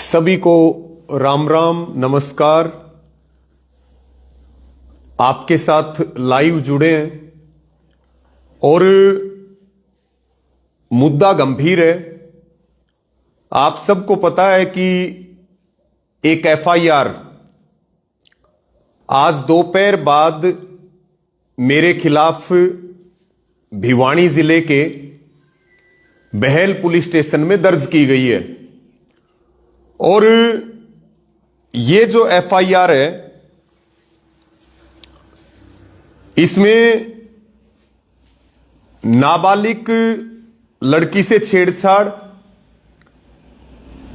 सभी को राम राम नमस्कार। आपके साथ लाइव जुड़े हैं और मुद्दा गंभीर है। आप सबको पता है कि एक एफआईआर आज दोपहर बाद मेरे खिलाफ भिवानी जिले के बहल पुलिस स्टेशन में दर्ज की गई है। और ये जो एफआईआर है इसमें नाबालिग लड़की से छेड़छाड़,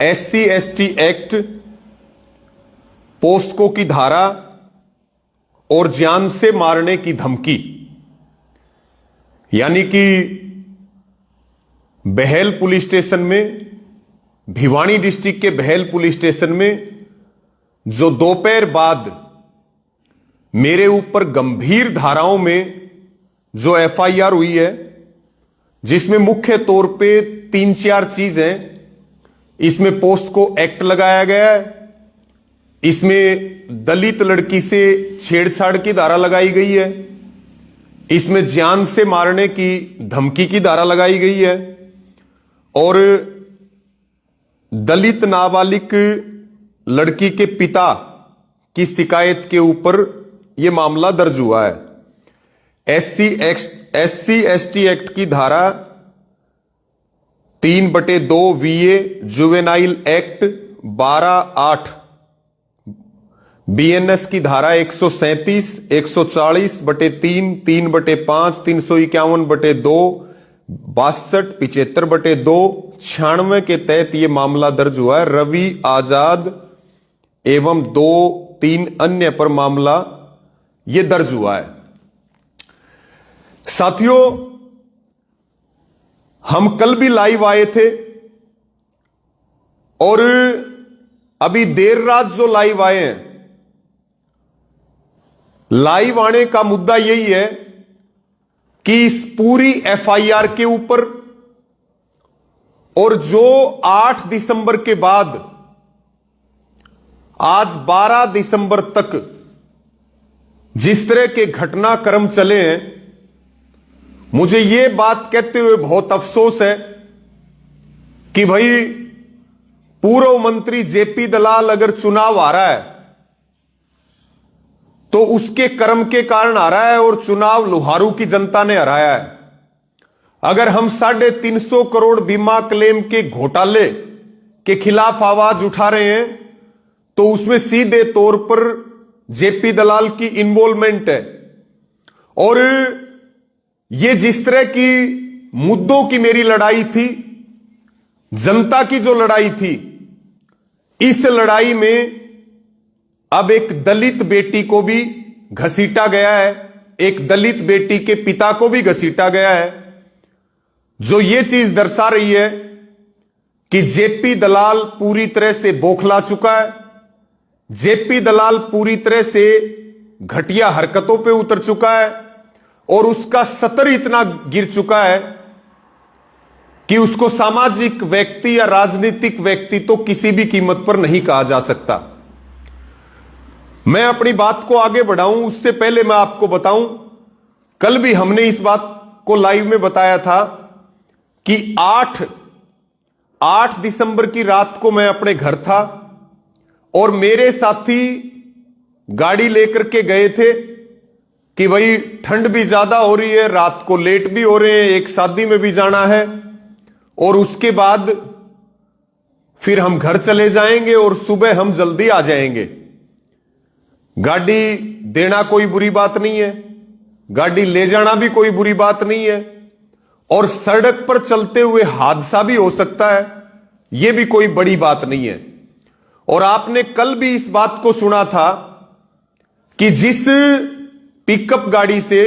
एससी एसटी एक्ट, पोस्को की धारा और जान से मारने की धमकी, यानी कि बहल पुलिस स्टेशन में, भिवानी डिस्ट्रिक्ट के बहल पुलिस स्टेशन में जो दोपहर बाद मेरे ऊपर गंभीर धाराओं में जो एफआईआर हुई है, जिसमें मुख्य तौर पे 3-4 चीजें, इसमें पोस्को एक्ट लगाया गया है, इसमें दलित लड़की से छेड़छाड़ की धारा लगाई गई है, इसमें जान से मारने की धमकी की धारा लगाई गई है और दलित नाबालिग लड़की के पिता की शिकायत के ऊपर यह मामला दर्ज हुआ है। एससी एसटी एक्ट की धारा 3/2 वीए, जुवेनाइल एक्ट 12(8), बीएनएस की धारा 137, 140/3, 3/5, 351/2, 62, 75/2, 96 के तहत यह मामला दर्ज हुआ है। रवि आजाद एवं 2-3 अन्य पर मामला यह दर्ज हुआ है। साथियों, हम कल भी लाइव आए थे और अभी देर रात जो लाइव आए हैं, लाइव आने का मुद्दा यही है कि इस पूरी एफआईआर के ऊपर और जो 8 दिसंबर के बाद आज 12 दिसंबर तक जिस तरह के घटनाक्रम चले हैं, मुझे यह बात कहते हुए बहुत अफसोस है कि भाई पूर्व मंत्री जेपी दलाल अगर चुनाव आ रहा है तो उसके कर्म के कारण आ रहा है और चुनाव लोहारू की जनता ने हराया है। अगर हम 350 करोड़ बीमा क्लेम के घोटाले के खिलाफ आवाज उठा रहे हैं तो उसमें सीधे तौर पर जेपी दलाल की इन्वॉल्वमेंट है। और ये जिस तरह की मुद्दों की मेरी लड़ाई थी, जनता की जो लड़ाई थी, इस लड़ाई में अब एक दलित बेटी को भी घसीटा गया है, एक दलित बेटी के पिता को भी घसीटा गया है, जो ये चीज दर्शा रही है कि जेपी दलाल पूरी तरह से बौखला चुका है, जेपी दलाल पूरी तरह से घटिया हरकतों पे उतर चुका है और उसका सतर इतना गिर चुका है कि उसको सामाजिक व्यक्ति या राजनीतिक व्यक्ति तो किसी भी कीमत पर नहीं कहा जा सकता। मैं अपनी बात को आगे बढ़ाऊं उससे पहले मैं आपको बताऊं, कल भी हमने इस बात को लाइव में बताया था कि 8 दिसंबर की रात को मैं अपने घर था और मेरे साथी गाड़ी लेकर के गए थे कि भाई ठंड भी ज्यादा हो रही है, रात को लेट भी हो रहे हैं, एक शादी में भी जाना है और उसके बाद फिर हम घर चले जाएंगे और सुबह हम जल्दी आ जाएंगे। गाड़ी देना कोई बुरी बात नहीं है, गाड़ी ले जाना भी कोई बुरी बात नहीं है और सड़क पर चलते हुए हादसा भी हो सकता है, यह भी कोई बड़ी बात नहीं है। और आपने कल भी इस बात को सुना था कि जिस पिकअप गाड़ी से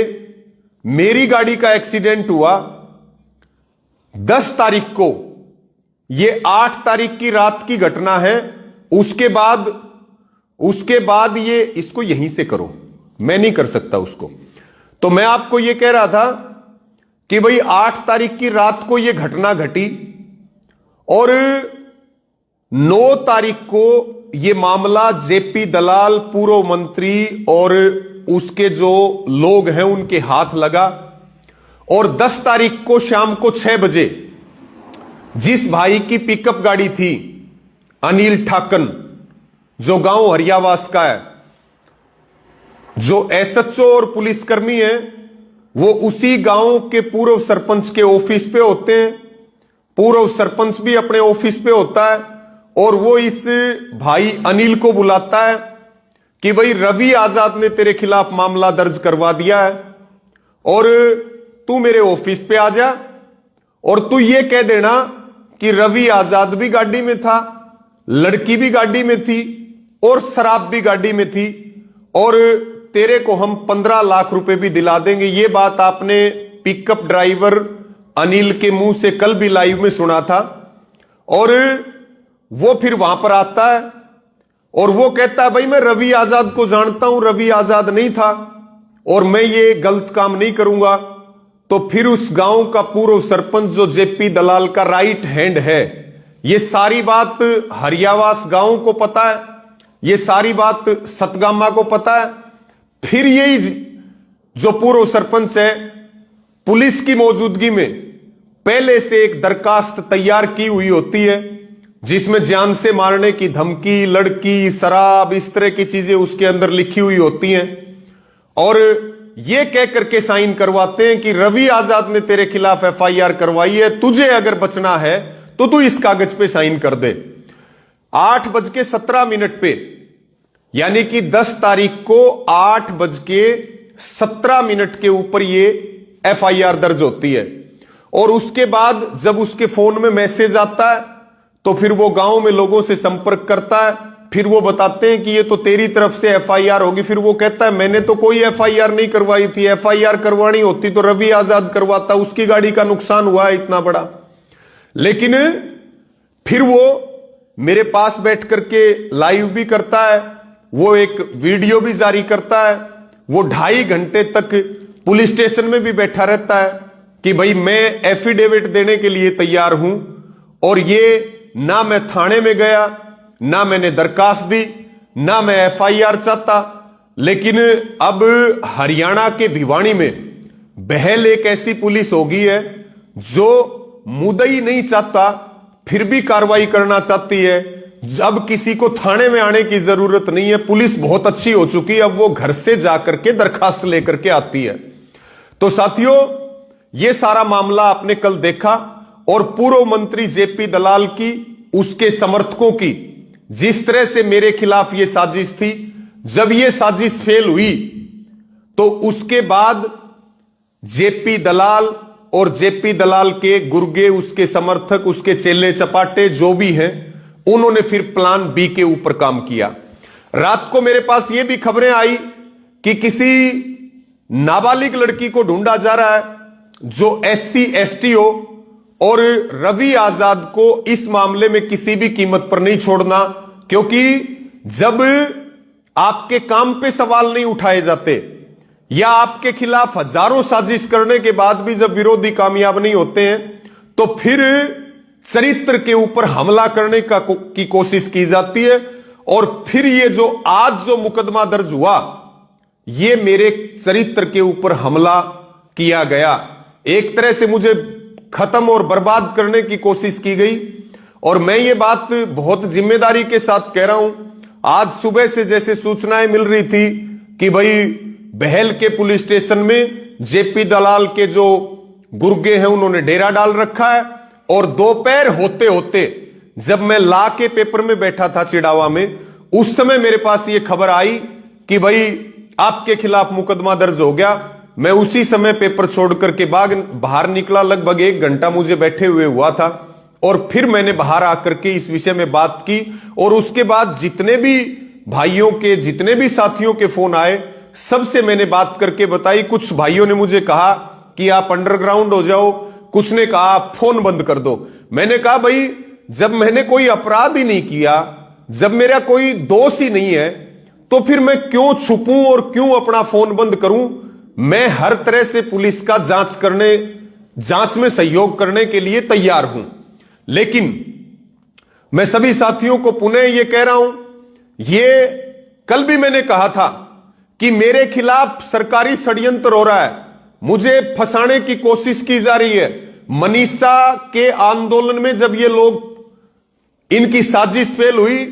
मेरी गाड़ी का एक्सीडेंट हुआ 10 तारीख को, यह 8 तारीख की रात की घटना है। उसके बाद ये इसको यहीं से करो, मैं नहीं कर सकता उसको। तो मैं आपको यह कह रहा था कि भाई 8 तारीख की रात को यह घटना घटी और 9 तारीख को यह मामला जेपी दलाल पूर्व मंत्री और उसके जो लोग हैं उनके हाथ लगा और 10 तारीख को शाम को 6 बजे जिस भाई की पिकअप गाड़ी थी अनिल ठाकन जो गांव हरियावास का है, जो एसएचओ और पुलिसकर्मी है, वो उसी गांव के पूर्व सरपंच के ऑफिस पे होते हैं। पूर्व सरपंच भी अपने ऑफिस पे होता है और वो इस भाई अनिल को बुलाता है कि भाई रवि आजाद ने तेरे खिलाफ मामला दर्ज करवा दिया है और तू मेरे ऑफिस पे आ जा और तू ये कह देना कि रवि आजाद भी गाड़ी में था, लड़की भी गाड़ी में थी और शराब भी गाड़ी में थी और तेरे को हम 15 लाख रुपए भी दिला देंगे। ये बात आपने पिकअप ड्राइवर अनिल के मुंह से कल भी लाइव में सुना था। और वो फिर वहां पर आता है और वो कहता है भाई मैं रवि आजाद को जानता हूं, रवि आजाद नहीं था और मैं ये गलत काम नहीं करूंगा। तो फिर उस गांव का पूर्व सरपंच जो जेपी दलाल का राइट हैंड है, ये सारी बात हरियावास गांव को पता है, ये सारी बात सतगामा को पता है। फिर यही जो पूर्व सरपंच है पुलिस की मौजूदगी में पहले से एक दरखास्त तैयार की हुई होती है जिसमें जान से मारने की धमकी, लड़की, शराब, इस तरह की चीजें उसके अंदर लिखी हुई होती हैं और ये कह करके साइन करवाते हैं कि रवि आजाद ने तेरे खिलाफ एफआईआर करवाई है, तुझे अगर बचना है तो तू इस कागज पे साइन कर दे। 8:17 पे यानी कि 10 तारीख को 8:17 के ऊपर ये एफआईआर दर्ज होती है और उसके बाद जब उसके फोन में मैसेज आता है तो फिर वो गांव में लोगों से संपर्क करता है। फिर वो बताते हैं कि ये तो तेरी तरफ से एफआईआर होगी। फिर वो कहता है मैंने तो कोई एफआईआर नहीं करवाई थी, एफआईआर करवानी होती तो रवि आजाद करवाता, उसकी गाड़ी का नुकसान हुआ है इतना बड़ा। लेकिन फिर वो मेरे पास बैठ करके लाइव भी करता है, वो एक वीडियो भी जारी करता है, वो 2.5 घंटे तक पुलिस स्टेशन में भी बैठा रहता है कि भाई मैं एफिडेविट देने के लिए तैयार हूं और ये ना मैं थाने में गया, ना मैंने दरखास्त दी, ना मैं एफआईआर चाहता। लेकिन अब हरियाणा के भिवानी में बहल एक ऐसी पुलिस हो गई है जो मुद्दई नहीं चाहता फिर भी कार्रवाई करना चाहती है। अब किसी को थाने में आने की जरूरत नहीं है, पुलिस बहुत अच्छी हो चुकी है, अब वो घर से जाकर के दरखास्त लेकर के आती है। तो साथियों ये सारा मामला आपने कल देखा और पूर्व मंत्री जेपी दलाल की, उसके समर्थकों की जिस तरह से मेरे खिलाफ ये साजिश थी, जब ये साजिश फेल हुई तो उसके बाद जेपी दलाल और जेपी दलाल के गुर्गे, उसके समर्थक, उसके चेले चपाटे जो भी हैं, उन्होंने फिर प्लान बी के ऊपर काम किया। रात को मेरे पास ये भी खबरें आई कि किसी नाबालिग लड़की को ढूंढा जा रहा है जो SC ST हो और रवि आजाद को इस मामले में किसी भी कीमत पर नहीं छोड़ना, क्योंकि जब आपके काम पे सवाल नहीं उठाए जाते या आपके खिलाफ हजारों साजिश करने के बाद भी जब विरोधी कामयाब नहीं होते हैं तो फिर चरित्र के ऊपर हमला करने की कोशिश की जाती है। और फिर ये जो आज जो मुकदमा दर्ज हुआ, ये मेरे चरित्र के ऊपर हमला किया गया। एक तरह से मुझे खत्म और बर्बाद करने की कोशिश की गई और मैं ये बात बहुत जिम्मेदारी के साथ कह रहा हूं। आज सुबह से जैसे सूचनाएं मिल रही थी कि भाई बहल के पुलिस स्टेशन में जेपी दलाल के जो गुर्गे हैं उन्होंने डेरा डाल रखा है और दोपहर होते होते जब मैं ला के पेपर में बैठा था चिड़ावा में, उस समय मेरे पास ये खबर आई कि भाई आपके खिलाफ मुकदमा दर्ज हो गया। मैं उसी समय पेपर छोड़ करके बाहर निकला, लगभग 1 घंटा मुझे बैठे हुए हुआ था और फिर मैंने बाहर आकर के इस विषय में बात की और उसके बाद जितने भी भाइयों के, जितने भी साथियों के फोन आए, सबसे मैंने बात करके बताई। कुछ भाइयों ने मुझे कहा कि आप अंडरग्राउंड हो जाओ, कुछ ने कहा आप फोन बंद कर दो। मैंने कहा भाई जब मैंने कोई अपराध ही नहीं किया, जब मेरा कोई दोष ही नहीं है, तो फिर मैं क्यों छुपूं और क्यों अपना फोन बंद करूं। मैं हर तरह से पुलिस का जांच में सहयोग करने के लिए तैयार हूं, लेकिन मैं सभी साथियों को पुनः ये कह रहा हूं, ये कल भी मैंने कहा था कि मेरे खिलाफ सरकारी षड्यंत्र हो रहा है, मुझे फंसाने की कोशिश की जा रही है। मनीषा के आंदोलन में जब ये लोग, इनकी साजिश फेल हुई,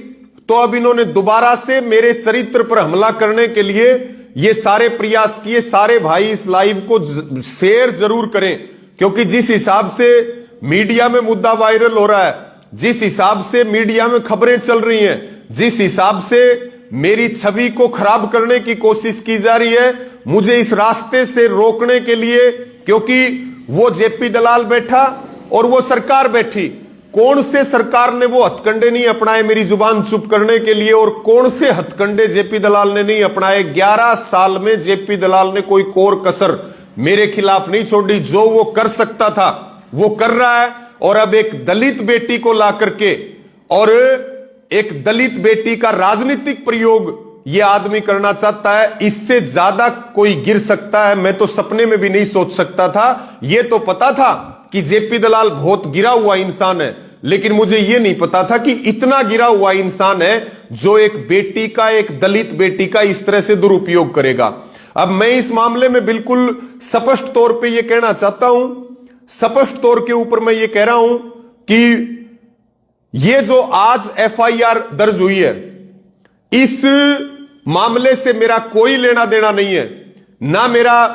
तो अब इन्होंने दोबारा से मेरे चरित्र पर हमला करने के लिए ये सारे प्रयास किए। सारे भाई इस लाइव को शेयर जरूर करें, क्योंकि जिस हिसाब से मीडिया में मुद्दा वायरल हो रहा है, जिस हिसाब से मीडिया में खबरें चल रही हैं, जिस हिसाब से मेरी छवि को खराब करने की कोशिश की जा रही है, मुझे इस रास्ते से रोकने के लिए, क्योंकि वो जेपी दलाल बैठा और वो सरकार बैठी, कौन से सरकार ने वो हथकंडे नहीं अपनाए मेरी जुबान चुप करने के लिए, और कौन से हथकंडे जेपी दलाल ने नहीं अपनाए। 11 साल में जेपी दलाल ने कोई कोर कसर मेरे खिलाफ नहीं छोड़ी। जो वो कर सकता था वो कर रहा है, और अब एक दलित बेटी को ला करके और एक दलित बेटी का राजनीतिक प्रयोग ये आदमी करना चाहता है। इससे ज्यादा कोई गिर सकता है, मैं तो सपने में भी नहीं सोच सकता था। ये तो पता था कि जेपी दलाल बहुत गिरा हुआ इंसान है, लेकिन मुझे यह नहीं पता था कि इतना गिरा हुआ इंसान है जो एक बेटी का, एक दलित बेटी का इस तरह से दुरुपयोग करेगा। अब मैं इस मामले में बिल्कुल स्पष्ट तौर पे यह कहना चाहता हूं, स्पष्ट तौर के ऊपर मैं ये कह रहा हूं कि ये जो आज एफआईआर दर्ज हुई है, इस मामले से मेरा कोई लेना देना नहीं है। ना मेरा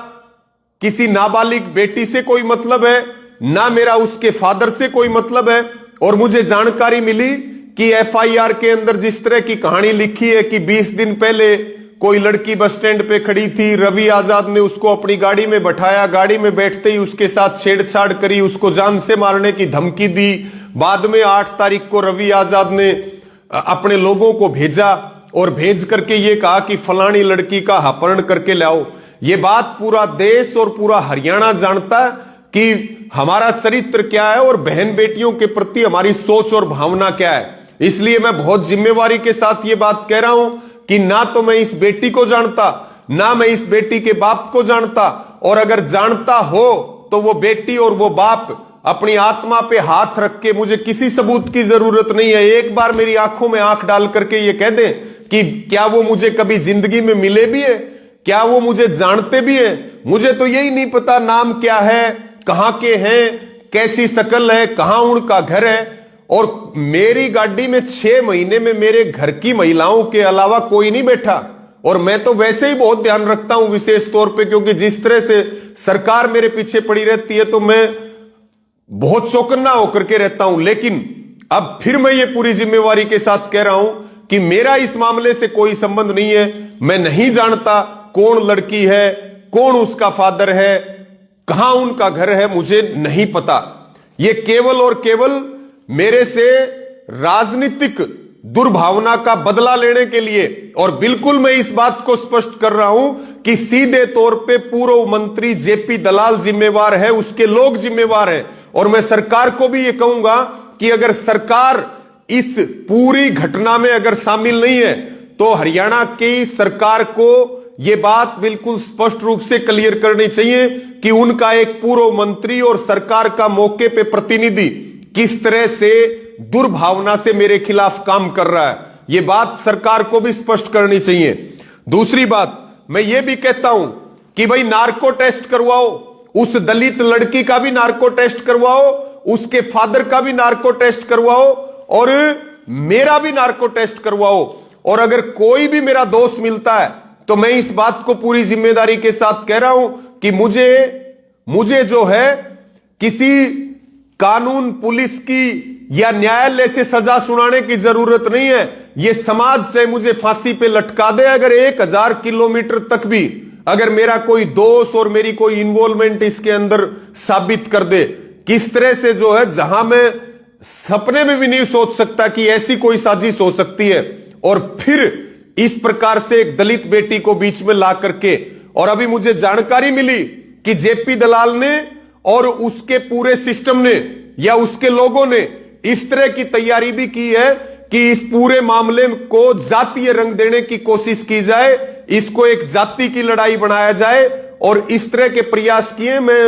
किसी नाबालिग बेटी से कोई मतलब है, ना मेरा उसके फादर से कोई मतलब है। और मुझे जानकारी मिली कि एफआईआर के अंदर जिस तरह की कहानी लिखी है कि 20 दिन पहले कोई लड़की बस स्टैंड पे खड़ी थी, रवि आजाद ने उसको अपनी गाड़ी में बैठाया, गाड़ी में बैठते ही उसके साथ छेड़छाड़ करी, उसको जान से मारने की धमकी दी। बाद में 8 तारीख को रवि आजाद ने अपने लोगों को भेजा और भेज करके ये कहा कि फलानी लड़की का अपहरण करके लाओ। ये बात पूरा देश और पूरा हरियाणा जानता है कि हमारा चरित्र क्या है और बहन बेटियों के प्रति हमारी सोच और भावना क्या है। इसलिए मैं बहुत जिम्मेवारी के साथ ये बात कह रहा हूं कि ना तो मैं इस बेटी को जानता, ना मैं इस बेटी के बाप को जानता, और अगर जानता हो तो वो बेटी और वो बाप अपनी आत्मा पे हाथ रख के, मुझे किसी सबूत की जरूरत नहीं है, एक बार मेरी आंखों में आंख डाल करके ये कह दें कि क्या वो मुझे कभी जिंदगी में मिले भी है, क्या वो मुझे जानते भी हैं। मुझे तो यही नहीं पता नाम क्या है, कहां के हैं, कैसी शक्ल है, कहां उनका घर है। और मेरी गाड़ी में 6 महीने में मेरे घर की महिलाओं के अलावा कोई नहीं बैठा। और मैं तो वैसे ही बहुत ध्यान रखता हूं विशेष तौर पे, क्योंकि जिस तरह से सरकार मेरे पीछे पड़ी रहती है तो मैं बहुत चौकन्ना होकर के रहता हूं। लेकिन अब फिर मैं ये पूरी जिम्मेवारी के साथ कह रहा हूं कि मेरा इस मामले से कोई संबंध नहीं है। मैं नहीं जानता कौन लड़की है, कौन उसका फादर है, कहां उनका घर है, मुझे नहीं पता। ये केवल और केवल मेरे से राजनीतिक दुर्भावना का बदला लेने के लिए, और बिल्कुल मैं इस बात को स्पष्ट कर रहा हूं कि सीधे तौर पे पूर्व मंत्री जेपी दलाल जिम्मेवार है, उसके लोग जिम्मेवार हैं। और मैं सरकार को भी ये कहूंगा कि अगर सरकार इस पूरी घटना में अगर शामिल नहीं है तो हरियाणा की सरकार को यह बात बिल्कुल स्पष्ट रूप से क्लियर करनी चाहिए कि उनका एक पूर्व मंत्री और सरकार का मौके पे प्रतिनिधि किस तरह से दुर्भावना से मेरे खिलाफ काम कर रहा है। यह बात सरकार को भी स्पष्ट करनी चाहिए। दूसरी बात मैं ये भी कहता हूं कि भाई नार्को टेस्ट करवाओ, उस दलित लड़की का भी नार्को टेस्ट करवाओ, उसके फादर का भी नार्को टेस्ट करवाओ, और मेरा भी नार्को टेस्ट करवाओ। और अगर कोई भी मेरा दोस्त मिलता है तो मैं इस बात को पूरी जिम्मेदारी के साथ कह रहा हूं कि मुझे जो है किसी कानून, पुलिस की या न्यायालय से सजा सुनाने की जरूरत नहीं है। यह समाज से मुझे फांसी पे लटका दे, अगर 1000 किलोमीटर तक भी अगर मेरा कोई दोस्त और मेरी कोई इन्वॉल्वमेंट इसके अंदर साबित कर दे, किस तरह से जो है, जहां मैं सपने में भी नहीं सोच सकता कि ऐसी कोई साजिश हो सकती है, और फिर इस प्रकार से एक दलित बेटी को बीच में ला करके। और अभी मुझे जानकारी मिली कि जेपी दलाल ने और उसके पूरे सिस्टम ने या उसके लोगों ने इस तरह की तैयारी भी की है कि इस पूरे मामले को जातीय रंग देने की कोशिश की जाए, इसको एक जाति की लड़ाई बनाया जाए, और इस तरह के प्रयास किए। मैं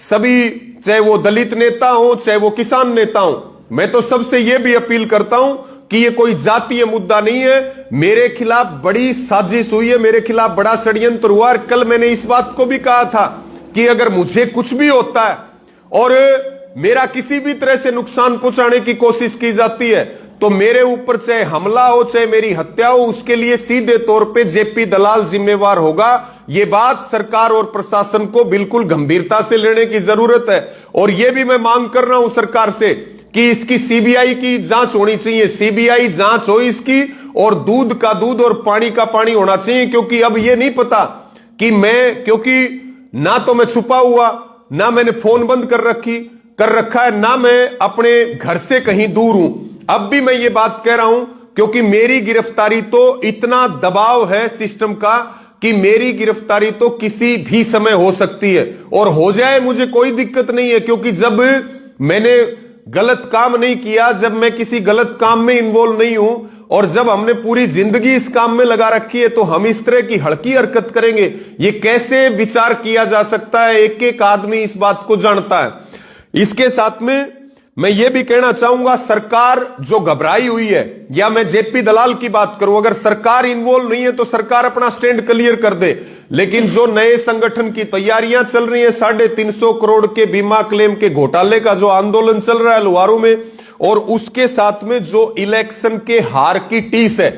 सभी, चाहे वो दलित नेता हो, चाहे वो किसान नेता हो, मैं तो सबसे यह भी अपील करता हूं कि ये कोई जातीय मुद्दा नहीं है। मेरे खिलाफ बड़ी साजिश हुई है, मेरे खिलाफ बड़ा षड्यंत्र हुआ। और कल मैंने इस बात को भी कहा था कि अगर मुझे कुछ भी होता है और मेरा किसी भी तरह से नुकसान पहुंचाने की कोशिश की जाती है तो मेरे ऊपर चाहे हमला हो चाहे मेरी हत्या हो, उसके लिए सीधे तौर पे जेपी दलाल जिम्मेवार होगा। ये बात सरकार और प्रशासन को बिल्कुल गंभीरता से लेने की जरूरत है। और यह भी मैं मांग कर रहा हूं सरकार से कि इसकी सीबीआई की जांच होनी चाहिए, सीबीआई जांच हो इसकी, और दूध का दूध और पानी का पानी होना चाहिए। क्योंकि अब यह नहीं पता कि क्योंकि ना तो मैं छुपा हुआ, ना मैंने फोन बंद कर रखा है, ना मैं अपने घर से कहीं दूर हूं। अब भी मैं ये बात कह रहा हूं क्योंकि मेरी गिरफ्तारी तो इतना दबाव है सिस्टम का कि मेरी गिरफ्तारी तो किसी भी समय हो सकती है, और हो जाए मुझे कोई दिक्कत नहीं है। क्योंकि जब मैंने गलत काम नहीं किया, जब मैं किसी गलत काम में इन्वॉल्व नहीं हूं, और जब हमने पूरी जिंदगी इस काम में लगा रखी है, तो हम इस तरह की हल्की हरकत करेंगे? ये कैसे विचार किया जा सकता है? एक एक आदमी इस बात को जानता है। इसके साथ में मैं ये भी कहना चाहूंगा, सरकार जो घबराई हुई है, या मैं जेपी दलाल की बात करूं, अगर सरकार इन्वॉल्व नहीं है तो सरकार अपना स्टैंड क्लियर कर दे। लेकिन जो नए संगठन की तैयारियां चल रही है, 350 करोड़ के बीमा क्लेम के घोटाले का जो आंदोलन चल रहा है लुहारू में, और उसके साथ में जो इलेक्शन के हार की टीस है,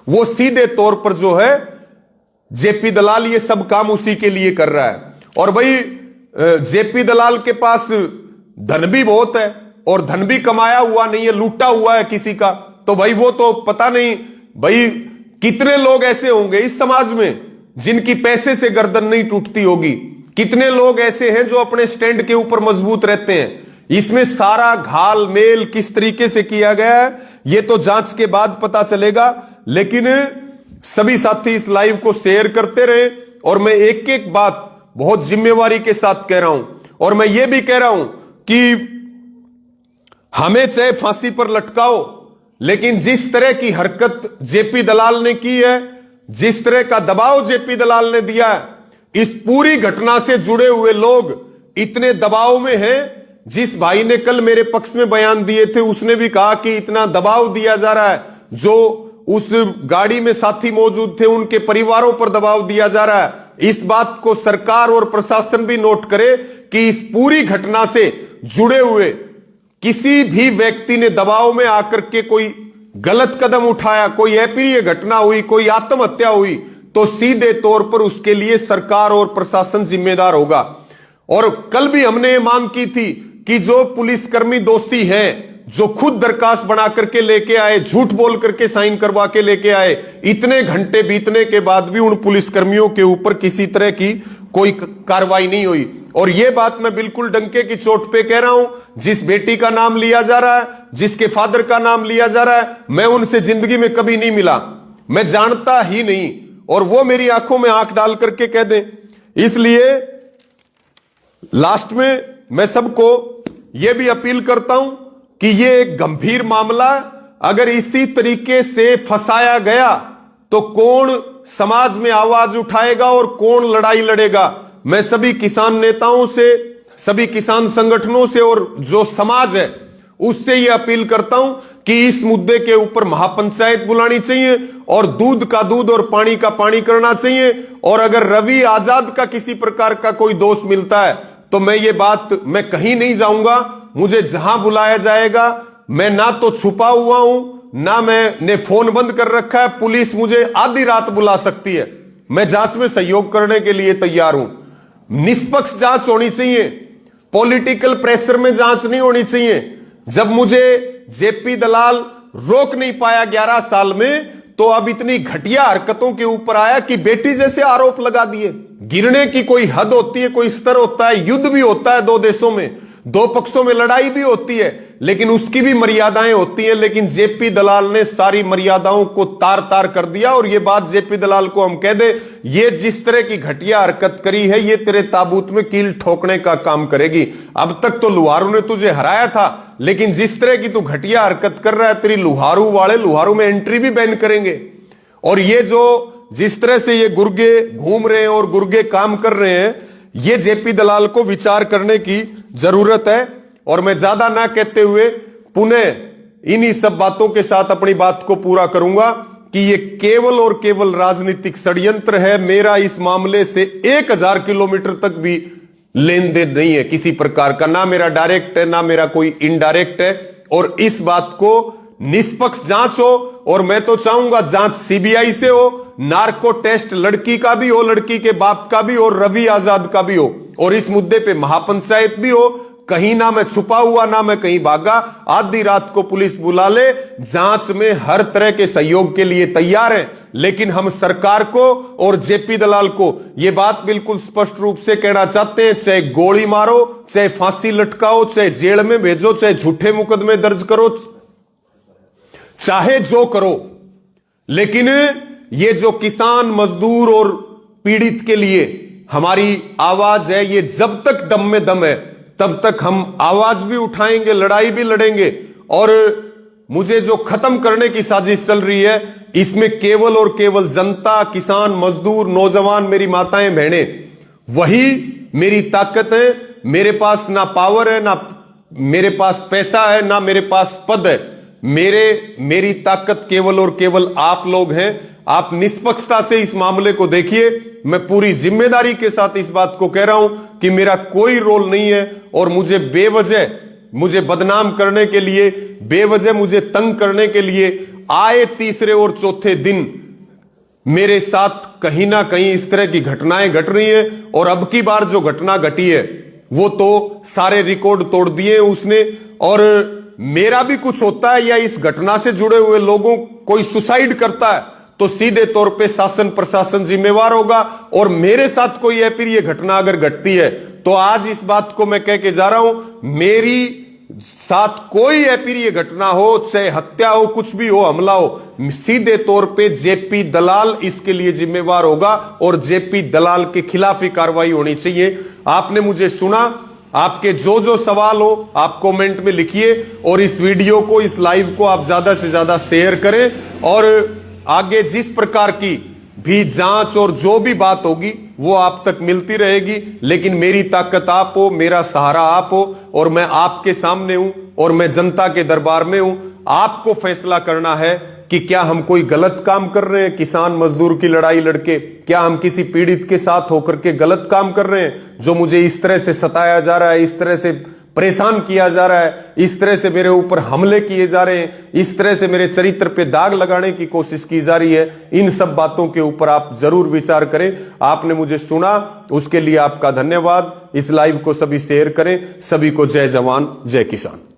वो सीधे तौर पर जो है जेपी दलाल ये सब काम उसी के लिए कर रहा है। और भाई जेपी दलाल के पास धन भी बहुत है, और धन भी कमाया हुआ नहीं है, लूटा हुआ है किसी का। तो भाई वो तो पता नहीं भाई कितने लोग ऐसे होंगे इस समाज में जिनकी पैसे से गर्दन नहीं टूटती होगी। कितने लोग ऐसे हैं जो अपने स्टैंड के ऊपर मजबूत रहते हैं। इसमें सारा घाल मेल किस तरीके से किया गया है ये तो जांच के बाद पता चलेगा। लेकिन सभी साथी इस लाइव को शेयर करते रहे, और मैं एक एक बात बहुत जिम्मेवारी के साथ कह रहा हूं। और मैं ये भी कह रहा हूं कि हमें चाहे फांसी पर लटकाओ, लेकिन जिस तरह की हरकत जेपी दलाल ने की है, जिस तरह का दबाव जेपी दलाल ने दिया है, इस पूरी घटना से जुड़े हुए लोग इतने दबाव में हैं। जिस भाई ने कल मेरे पक्ष में बयान दिए थे, उसने भी कहा कि इतना दबाव दिया जा रहा है, जो उस गाड़ी में साथी मौजूद थे उनके परिवारों पर दबाव दिया जा रहा है। इस बात को सरकार और प्रशासन भी नोट करे कि इस पूरी घटना से जुड़े हुए किसी भी व्यक्ति ने दबाव में आकर के कोई गलत कदम उठाया, कोई अप्रिय घटना हुई, कोई आत्महत्या हुई, तो सीधे तौर पर उसके लिए सरकार और प्रशासन जिम्मेदार होगा। और कल भी हमने ये मांग की थी कि जो पुलिसकर्मी दोषी हैं, जो खुद दरखास्त बना करके लेके आए, झूठ बोल करके साइन करवा के लेके आए, इतने घंटे बीतने के बाद भी उन पुलिसकर्मियों के ऊपर किसी तरह की कोई कार्रवाई नहीं हुई। और यह बात मैं बिल्कुल डंके की चोट पे कह रहा हूं, जिस बेटी का नाम लिया जा रहा है, जिसके फादर का नाम लिया जा रहा है, मैं उनसे जिंदगी में कभी नहीं मिला, मैं जानता ही नहीं, और वो मेरी आंखों में आंख डाल करके कह दें। इसलिए लास्ट में मैं सबको यह भी अपील करता हूं कि यह एक गंभीर मामला, अगर इसी तरीके से फंसाया गया तो कौन समाज में आवाज उठाएगा और कौन लड़ाई लड़ेगा। मैं सभी किसान नेताओं से, सभी किसान संगठनों से और जो समाज है उससे यह अपील करता हूं कि इस मुद्दे के ऊपर महापंचायत बुलानी चाहिए, और दूध का दूध और पानी का पानी करना चाहिए। और अगर रवि आजाद का किसी प्रकार का कोई दोष मिलता है तो मैं ये बात, मैं कहीं नहीं जाऊंगा, मुझे जहां बुलाया जाएगा, मैं ना तो छुपा हुआ हूं, ना मैंने फोन बंद कर रखा है। पुलिस मुझे आधी रात बुला सकती है, मैं जांच में सहयोग करने के लिए तैयार हूं। निष्पक्ष जांच होनी चाहिए, पॉलिटिकल प्रेशर में जांच नहीं होनी चाहिए। जब मुझे जेपी दलाल रोक नहीं पाया 11 साल में, तो अब इतनी घटिया हरकतों के ऊपर आया कि बेटी जैसे आरोप लगा दिए। गिरने की कोई हद होती है, कोई स्तर होता है। युद्ध भी होता है दो देशों में, दो पक्षों में लड़ाई भी होती है, लेकिन उसकी भी मर्यादाएं होती हैं। लेकिन जेपी दलाल ने सारी मर्यादाओं को तार तार कर दिया। और ये बात जेपी दलाल को हम कह दे, ये जिस तरह की घटिया हरकत करी है, ये तेरे ताबूत में कील ठोकने का काम करेगी। अब तक तो लुहारू ने तुझे हराया था, लेकिन जिस तरह की तू घटिया हरकत कर रहा है, तेरी लुहारू वाले लुहारू में एंट्री भी बैन करेंगे। और ये जो जिस तरह से ये गुर्गे घूम रहे हैं और गुर्गे काम कर रहे हैं, ये जेपी दलाल को विचार करने की जरूरत है। और मैं ज्यादा ना कहते हुए पुनः इन्हीं सब बातों के साथ अपनी बात को पूरा करूंगा कि ये केवल और केवल राजनीतिक षड्यंत्र है। मेरा इस मामले से 1000 किलोमीटर तक भी लेन देन नहीं है किसी प्रकार का, ना मेरा डायरेक्ट है ना मेरा कोई इनडायरेक्ट है। और इस बात को निष्पक्ष जांच हो, और मैं तो चाहूंगा जांच सीबीआई से हो, नार्को टेस्ट लड़की का भी हो, लड़की के बाप का भी, और रवि आजाद का भी हो, और इस मुद्दे पे महापंचायत भी हो। कहीं ना मैं छुपा हुआ ना मैं कहीं भागा, आधी रात को पुलिस बुला ले, जांच में हर तरह के सहयोग के लिए तैयार है। लेकिन हम सरकार को और जेपी दलाल को यह बात बिल्कुल स्पष्ट रूप से कहना चाहते हैं, चाहे गोली मारो, चाहे फांसी लटकाओ, चाहे जेल में भेजो, चाहे झूठे मुकदमे दर्ज करो, चाहे जो करो, लेकिन ये जो किसान मजदूर और पीड़ित के लिए हमारी आवाज है, ये जब तक दम में दम है तब तक हम आवाज भी उठाएंगे, लड़ाई भी लड़ेंगे। और मुझे जो खत्म करने की साजिश चल रही है, इसमें केवल और केवल जनता, किसान, मजदूर, नौजवान, मेरी माताएं बहनें, वही मेरी ताकत है। मेरे पास ना पावर है, ना मेरे पास पैसा है, ना मेरे पास पद है। मेरी ताकत केवल और केवल आप लोग हैं। आप निष्पक्षता से इस मामले को देखिए। मैं पूरी जिम्मेदारी के साथ इस बात को कह रहा हूं कि मेरा कोई रोल नहीं है, और मुझे बेवजह मुझे बदनाम करने के लिए, बेवजह मुझे तंग करने के लिए आए तीसरे और चौथे दिन मेरे साथ कहीं ना कहीं इस तरह की घटनाएं घट रही है। और अब की बार जो घटना घटी है वो तो सारे रिकॉर्ड तोड़ दिए उसने। और मेरा भी कुछ होता है या इस घटना से जुड़े हुए लोगों कोई सुसाइड करता है तो सीधे तौर पे शासन प्रशासन जिम्मेवार होगा। और मेरे साथ कोई है फिर ये घटना अगर घटती है तो आज इस बात को मैं कह के जा रहा हूं, मेरी साथ कोई है फिर ये घटना हो, चाहे हत्या हो, कुछ भी हो, हमला हो, सीधे तौर पे जेपी दलाल इसके लिए जिम्मेवार होगा, और जेपी दलाल के खिलाफ ही कार्रवाई होनी चाहिए। आपने मुझे सुना, आपके जो जो सवाल हो आप कमेंट में लिखिए, और इस वीडियो को, इस लाइव को आप ज्यादा से ज्यादा शेयर करें। और आगे जिस प्रकार की भी जांच और जो भी बात होगी वो आप तक मिलती रहेगी। लेकिन मेरी ताकत आप हो, मेरा सहारा आप हो, और मैं आपके सामने हूं, और मैं जनता के दरबार में हूं। आपको फैसला करना है कि क्या हम कोई गलत काम कर रहे हैं किसान मजदूर की लड़ाई लड़के, क्या हम किसी पीड़ित के साथ होकर के गलत काम कर रहे हैं। जो मुझे इस तरह से सताया जा रहा है, इस तरह से परेशान किया जा रहा है, इस तरह से मेरे ऊपर हमले किए जा रहे हैं, इस तरह से मेरे चरित्र पे दाग लगाने की कोशिश की जा रही है, इन सब बातों के ऊपर आप जरूर विचार करें। आपने मुझे सुना, उसके लिए आपका धन्यवाद। इस लाइव को सभी शेयर करें। सभी को जय जवान जय किसान।